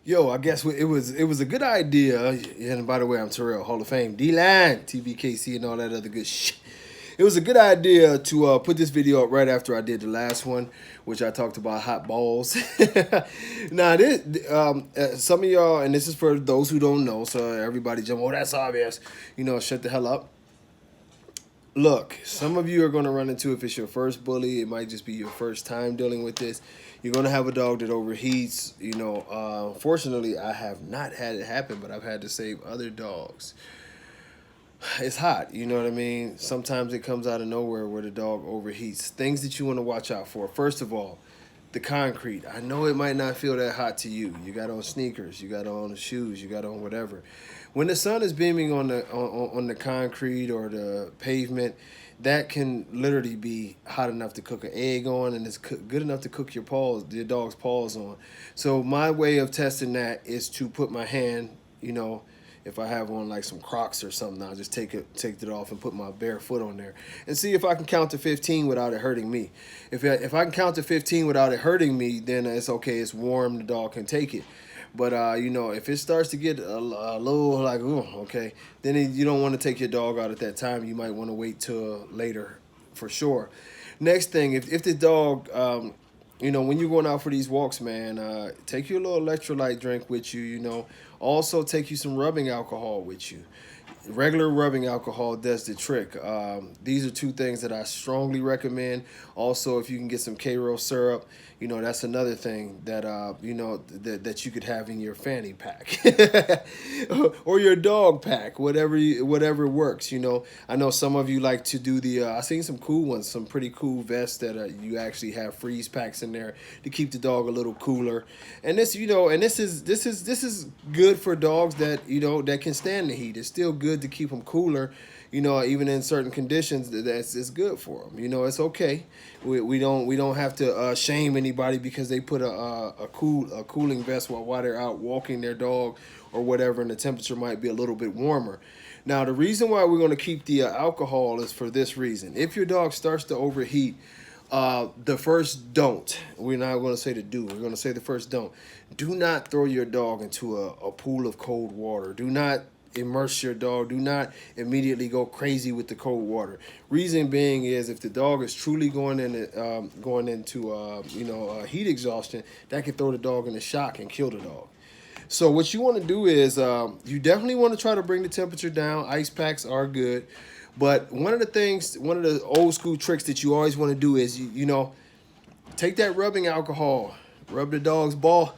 Yo, I guess it was a good idea. And by the way, I'm Terrell, Hall of Fame, D-Line, TBKC, and all that other good shit. It was a good idea to put this video up right after I did the last one, which I talked about hot balls. Now, some of y'all, and this is for those who don't know, so everybody jump, oh, that's obvious. Shut the hell up. Look, some of you are going to run into, if it's your first bully, it might just be your first time dealing with this. You're going to have a dog that overheats. Fortunately, I have not had it happen, but I've had to save other dogs. It's hot, you know what I mean? Sometimes it comes out of nowhere where the dog overheats. Things that you want to watch out for. First of all, the concrete. I know it might not feel that hot to you. You got on sneakers, you got on shoes, you got on whatever. When the sun is beaming on the concrete or the pavement, that can literally be hot enough to cook an egg on, and it's good enough to cook your dog's paws on. So my way of testing that is to put my hand, if I have on like some Crocs or something, I'll just take it off and put my bare foot on there and see if I can count to 15 without it hurting me. If I can count to 15 without it hurting me, then it's okay. It's warm. The dog can take it. But if it starts to get a little like, ooh, okay, then you don't want to take your dog out at that time. You might want to wait till later, for sure. Next thing, if the dog, when you're going out for these walks, man, take your little electrolyte drink with you. Also take you some rubbing alcohol with you. Regular rubbing alcohol does the trick. These are two things that I strongly recommend. Also, if you can get some K-Row syrup, that's another thing that that you could have in your fanny pack or your dog pack, whatever works. I know some of you like to do the. I seen some cool ones, some pretty cool vests that you actually have freeze packs in there to keep the dog a little cooler. And this is good for dogs that that can stand the heat. It's still good to keep them cooler, even in certain conditions. It's good for them. It's okay. We don't have to shame anybody because they put a cooling vest while they're out walking their dog or whatever, and the temperature might be a little bit warmer. Now, the reason why we're going to keep the alcohol is for this reason. If your dog starts to overheat, the first don't. We're not going to say the do. We're going to say the first don't. Do not throw your dog into a pool of cold water. Do not immerse your dog. Do not immediately go crazy with the cold water. Reason being is if the dog is truly going into heat exhaustion, that can throw the dog into shock and kill the dog. So what you want to do is you definitely want to try to bring the temperature down. Ice packs are good. But one of the old school tricks that you always want to do is, take that rubbing alcohol, rub the dog's balls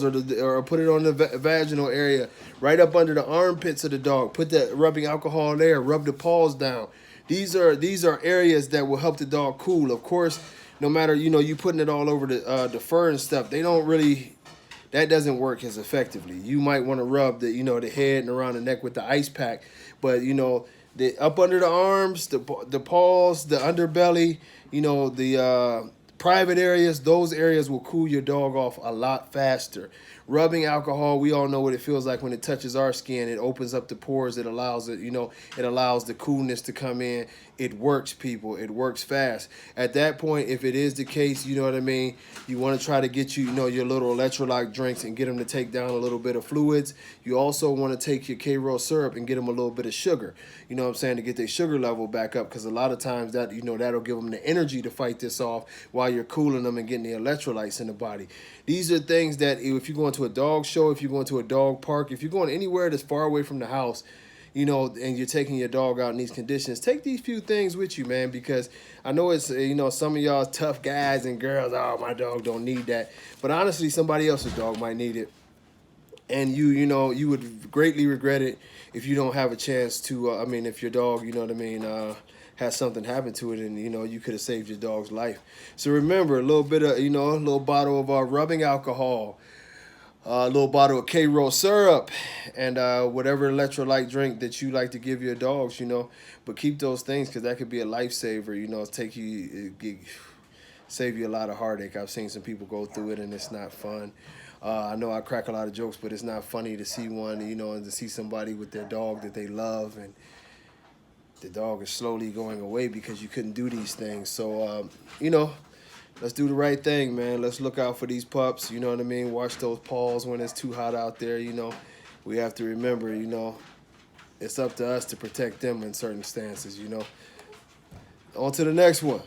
or put it on the vaginal area, right up under the armpits of the dog. Put that rubbing alcohol there, rub the paws down. These are areas that will help the dog cool. Of course, no matter, you putting it all over the fur and stuff, that doesn't work as effectively. You might want to rub the head and around the neck with the ice pack, but the up under the arms, the paws, the underbelly, the private areas, those areas will cool your dog off a lot faster. Rubbing alcohol, we all know what it feels like when it touches our skin. It opens up the pores. It allows it allows the coolness to come in. It works, people. It works fast. At that point, if it is the case, you know what I mean, you want to try to get your little electrolyte drinks and get them to take down a little bit of fluids. You also want to take your K-Row syrup and get them a little bit of sugar. You know what I'm saying, to get their sugar level back up, because a lot of times that'll give them the energy to fight this off while you're cooling them and getting the electrolytes in the body. These are things that if you're going to a dog show, if you're going to a dog park, if you're going anywhere that's far away from the house, and you're taking your dog out in these conditions, take these few things with you, man, because I know it's, some of y'all tough guys and girls, oh, my dog don't need that. But honestly, somebody else's dog might need it. And you would greatly regret it if you don't have a chance to, if your dog, has something happen to it and, you could have saved your dog's life. So remember, a little bit of, a little bottle of rubbing alcohol, a little bottle of K-Row syrup, and whatever electrolyte drink that you like to give your dogs, But keep those things, because that could be a lifesaver, save you a lot of heartache. I've seen some people go through it, and it's not fun. I know I crack a lot of jokes, but it's not funny to see one, and to see somebody with their dog that they love, and the dog is slowly going away because you couldn't do these things. So, let's do the right thing, man. Let's look out for these pups. You know what I mean? Watch those paws when it's too hot out there. You know, we have to remember, you know, it's up to us to protect them in certain stances. You know. On to the next one.